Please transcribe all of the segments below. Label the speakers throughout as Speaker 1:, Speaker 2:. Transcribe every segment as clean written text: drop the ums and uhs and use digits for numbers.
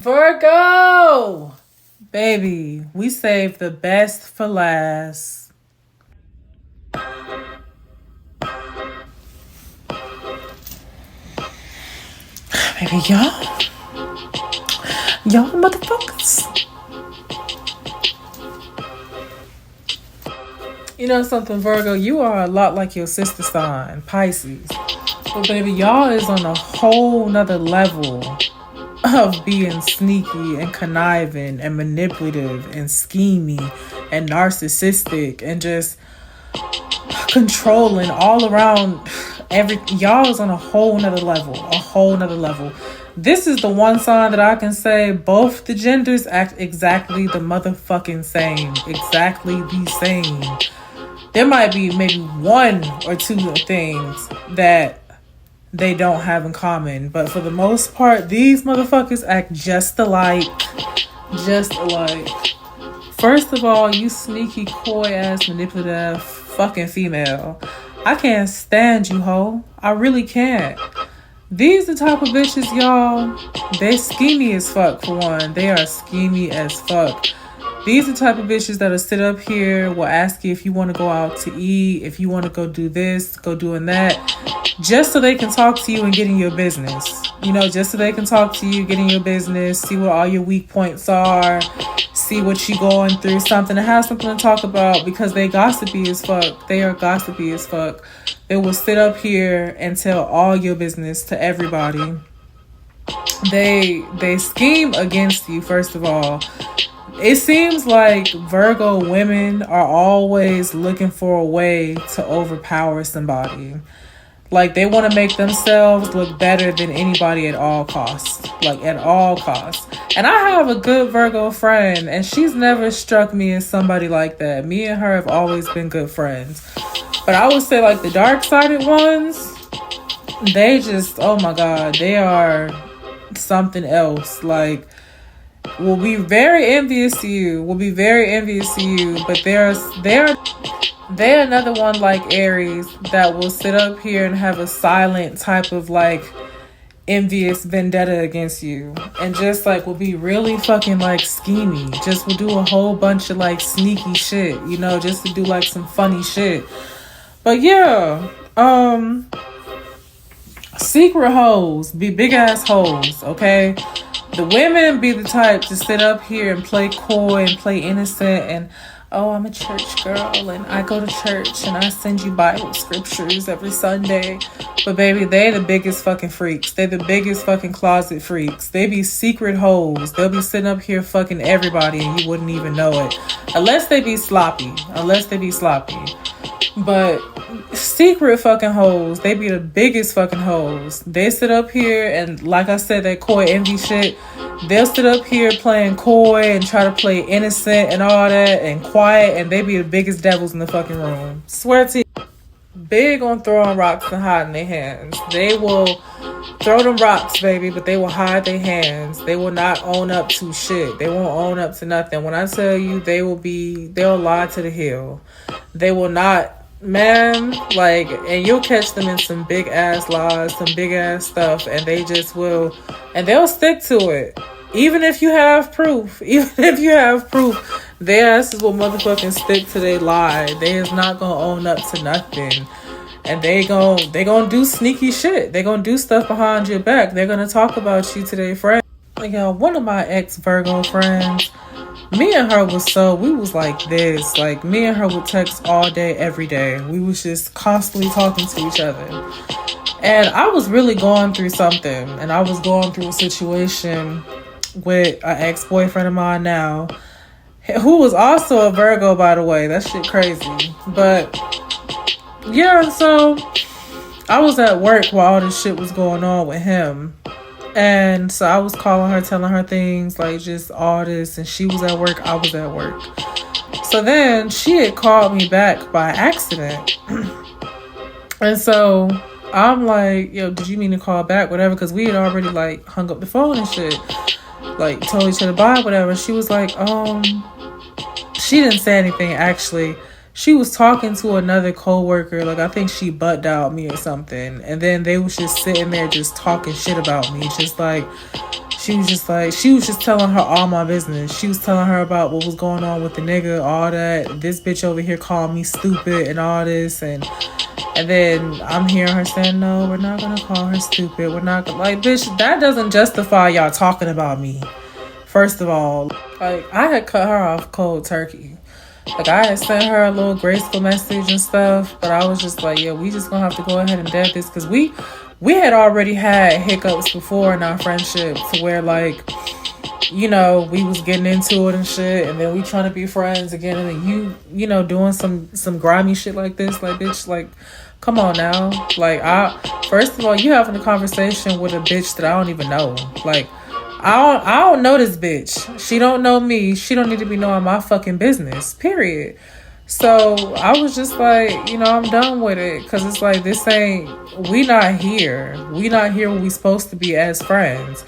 Speaker 1: Virgo! Baby, we saved the best for last. Baby, y'all motherfuckers. You know something, Virgo? You are a lot like your sister sign, Pisces. But baby, y'all is on a whole nother level of being sneaky and conniving and manipulative and scheming and narcissistic and just controlling all around. Y'all is on a whole nother level. This is the one sign that I can say both the genders act exactly the motherfucking same. Exactly the same. There might be maybe one or two things that they don't have in common, but for the most part, these motherfuckers act just alike. First of all, you sneaky, coy ass, manipulative fucking female. I can't stand you, hoe. I really can't. These the type of bitches, y'all. They schemy as fuck, for one. They are schemy as fuck. These are the type of bitches that'll sit up here, will ask you if you want to go out to eat, if you want to go do this, go doing that, just so they can talk to you and get in your business. You know, just so they can talk to you, get in your business, see what all your weak points are, see what you going through, something to have something to talk about, because they gossipy as fuck. They are gossipy as fuck. They will sit up here and tell all your business to everybody. They scheme against you, first of all. It seems like Virgo women are always looking for a way to overpower somebody. Like, they want to make themselves look better than anybody at all costs. Like, at all costs. And I have a good Virgo friend, and she's never struck me as somebody like that. Me and her have always been good friends. But I would say, like, the dark-sided ones, they just, oh my God, they are something else. Like, will be very envious to you. But they're another one like Aries that will sit up here and have a silent type of like envious vendetta against you, and just like will be really fucking like scheming. Just will do a whole bunch of like sneaky shit, you know, just to do like some funny shit. But yeah, secret hoes be big ass hoes, okay? The women be the type to sit up here and play coy and play innocent and, oh, I'm a church girl and I go to church and I send you Bible scriptures every Sunday. But baby, they the biggest fucking freaks. They the biggest fucking closet freaks. They be secret hoes. They'll be sitting up here fucking everybody and you wouldn't even know it. Unless they be sloppy. But secret fucking hoes, they be the biggest fucking hoes. They sit up here and, like I said, that coy envy shit. They'll sit up here playing coy and try to play innocent and all that and quiet, and they be the biggest devils in the fucking room. Swear to you. Big on throwing rocks and hiding their hands. They will throw them rocks, baby, but they will hide their hands. They will not own up to shit. They won't own up to nothing. When I tell you, they'll lie to the hill. They will not, man, like, and you'll catch them in some big ass lies, some big ass stuff, and they just will, and they'll stick to it. Even if you have proof, their asses will motherfucking stick to their lie. They is not gonna own up to nothing. And they gonna do sneaky shit. They gonna do stuff behind your back. They're gonna talk about you to their friends. Like, one of my ex Virgo friends, me and her we was like this. Like, me and her would text all day, every day. We was just constantly talking to each other. And I was really going through something. And I was going through a situation with an ex-boyfriend of mine now, who was also a Virgo, by the way. That shit crazy. But yeah, so I was at work while all this shit was going on with him. And so I was calling her, telling her things, like just all this. And she was at work, I was at work. So then she had called me back by accident. And so I'm like, yo, did you mean to call back? Whatever, because we had already like hung up the phone and shit. Like told each other bye, whatever. She was like, she didn't say anything actually. she was talking to another coworker. Like, I think she butt dialed me or something. And then they was just sitting there just talking shit about me. Just like, she was just telling her all my business. She was telling her about what was going on with the nigga, all that. This bitch over here called me stupid and all this. And then I'm hearing her saying, no, we're not going to call her stupid. We're not gonna, like, bitch, that doesn't justify y'all talking about me. First of all, like, I had cut her off cold turkey. Like, I had sent her a little graceful message and stuff, but I was just like, yeah, we just gonna have to go ahead and dead this, because we had already had hiccups before in our friendship, to where, like, you know, we was getting into it and shit, and then we trying to be friends again, and then you know, doing some grimy shit like this. Like, bitch, like, come on now. Like, first of all, you having a conversation with a bitch that I don't even know. Like, I don't know this bitch. She don't know me. She don't need to be knowing my fucking business, period. So I was just like, you know, I'm done with it, because it's like, this ain't, we not here where we supposed to be as friends.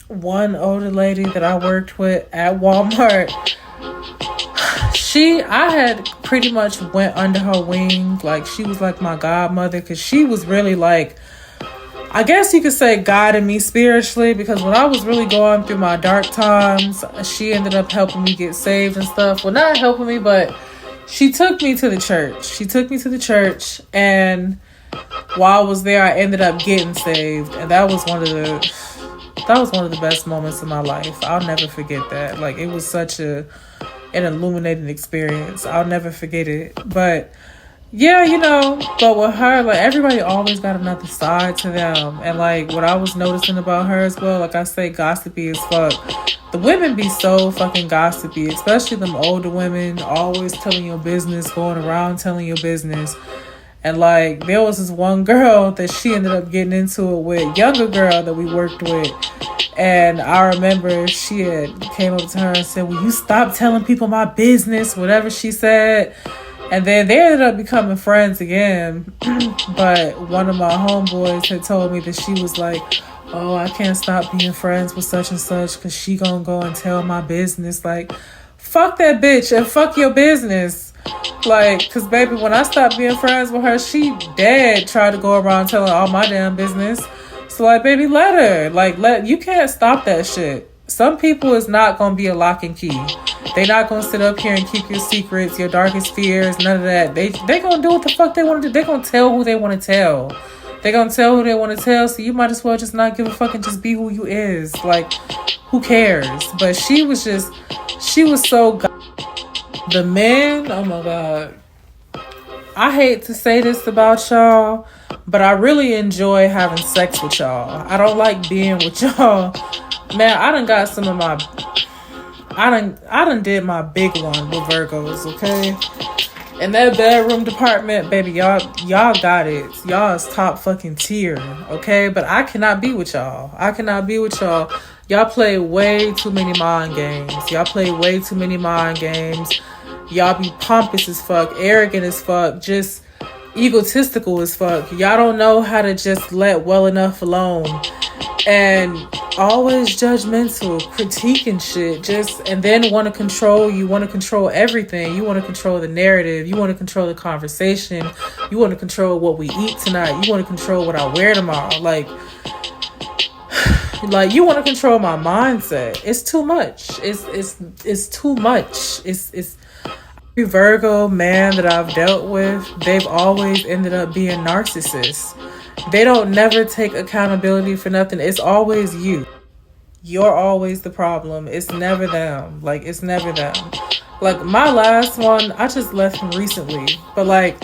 Speaker 1: One older lady that I worked with at Walmart, I had pretty much went under her wing. Like, she was like my godmother, because she was really like, I guess you could say, guiding me spiritually, because when I was really going through my dark times, she ended up helping me get saved and stuff. Well, not helping me, but she took me to the church. And while I was there, I ended up getting saved. And that was one of the best moments of my life. I'll never forget that. Like, it was such an illuminating experience. I'll never forget it. But yeah, you know, but with her, like, everybody always got another side to them. And like, what I was noticing about her as well, like I say, gossipy as fuck. The women be so fucking gossipy, especially them older women, always telling your business, going around telling your business. And like, there was this one girl that she ended up getting into it with, younger girl that we worked with. And I remember she had came up to her and said, will you stop telling people my business? Whatever she said. And then they ended up becoming friends again. But one of my homeboys had told me that she was like, oh, I can't stop being friends with such and such because she gonna go and tell my business. Like, fuck that bitch and fuck your business. Like, because baby, when I stopped being friends with her, she dead tried to go around telling all my damn business. So like, baby, let her. Like, you can't stop that shit. Some people is not gonna be a lock and key. They not gonna sit up here and keep your secrets, your darkest fears, none of that. They gonna do what the fuck they want to do. They gonna tell who they want to tell. They gonna tell who they want to tell. So you might as well just not give a fuck and just be who you is. Like, who cares? But she was so. The men, oh my god. I hate to say this about y'all, but I really enjoy having sex with y'all. I don't like being with y'all. Man, I done got some of my... I done did my big one with Virgos, okay? In that bedroom department, baby, y'all got it. Y'all is top fucking tier, okay? But I cannot be with y'all. Y'all play way too many mind games. Y'all be pompous as fuck, arrogant as fuck, just egotistical as fuck. Y'all don't know how to just let well enough alone. And always judgmental, critiquing shit, and then want to control. You want to control everything. You want to control the narrative. You want to control the conversation. You want to control what we eat tonight. You want to control what I wear tomorrow. Like you want to control my mindset. It's too much. It's too much. It's every Virgo man that I've dealt with, they've always ended up being narcissists. They don't never take accountability for nothing. It's always you. You're always the problem. It's never them. Like, it's never them. Like, my last one, I just left him recently. But, like,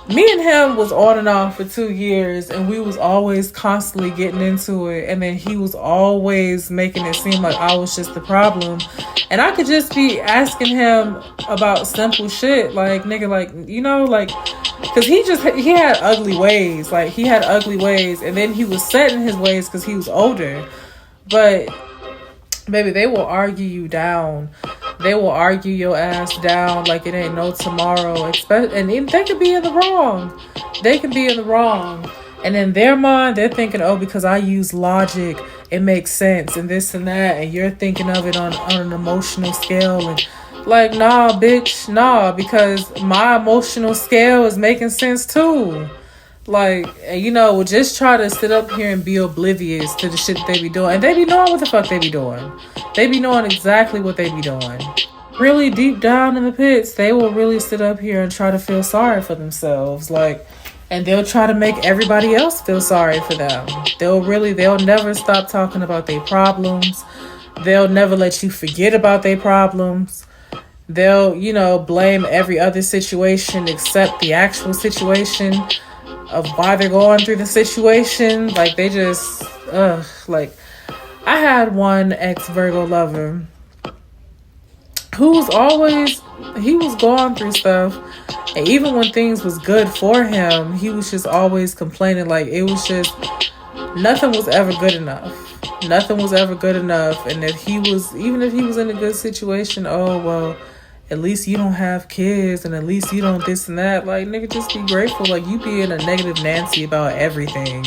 Speaker 1: me and him was on and off for 2 years. And we was always constantly getting into it. And then he was always making it seem like I was just the problem. And I could just be asking him about simple shit. Like, nigga, like, you know, like... Because he had ugly ways. Like, he had ugly ways. And then he was set in his ways because he was older. But, baby, they will argue you down. They will argue your ass down like it ain't no tomorrow. And they could be in the wrong. And in their mind, they're thinking, oh, because I use logic, it makes sense and this and that. And you're thinking of it on an emotional scale. And Like, nah, bitch, nah, because my emotional scale is making sense too. Like, you know, just try to sit up here and be oblivious to the shit that they be doing. And they be knowing what the fuck they be doing. They be knowing exactly what they be doing. Really deep down in the pits, they will really sit up here and try to feel sorry for themselves. Like, and they'll try to make everybody else feel sorry for them. They'll never stop talking about their problems. They'll never let you forget about their problems. They'll, you know, blame every other situation except the actual situation of why they're going through the situation. Like, they just, like, I had one ex-Virgo lover who was always, he was going through stuff, and even when things was good for him, he was just always complaining. Like, it was just, nothing was ever good enough. Nothing was ever good enough. And even if he was in a good situation, oh, well, at least you don't have kids, and at least you don't this and that. Like, nigga, just be grateful. Like, you being a negative Nancy about everything,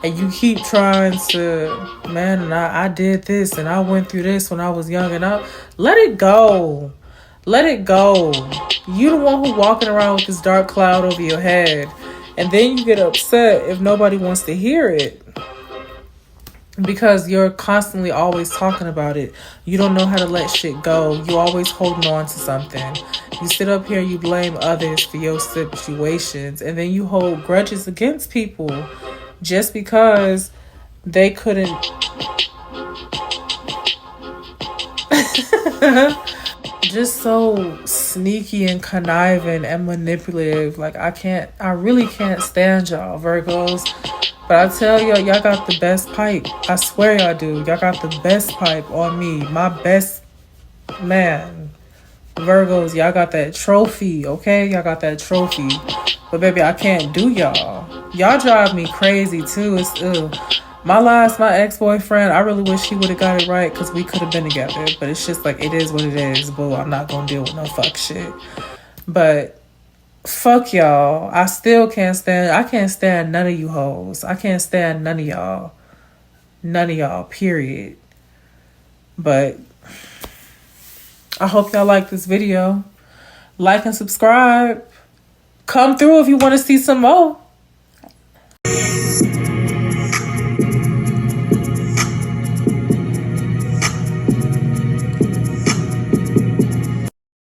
Speaker 1: and you keep trying to, man, and I did this, and I went through this when I was young, and I let it go. Let it go. You the one who walking around with this dark cloud over your head, and then you get upset if nobody wants to hear it. Because you're constantly always talking about it. You don't know how to let shit go. You're always holding on to something. You sit up here and you blame others for your situations. And then you hold grudges against people just because they couldn't. Just so sneaky and conniving and manipulative. Like, I really can't stand y'all, Virgos. But I tell y'all got the best pipe. I swear y'all do. Y'all got the best pipe on me. My best man. Virgos, y'all got that trophy, okay? Y'all got that trophy. But baby, I can't do y'all. Y'all drive me crazy too. It's my ex-boyfriend, I really wish he would have got it right, because we could have been together. But it's just like, it is what it is. Boo, I'm not gonna deal with no fuck shit. But fuck y'all. I can't stand none of you hoes. I can't stand none of y'all. None of y'all, period. But I hope y'all like this video. Like and subscribe. Come through if you want to see some more.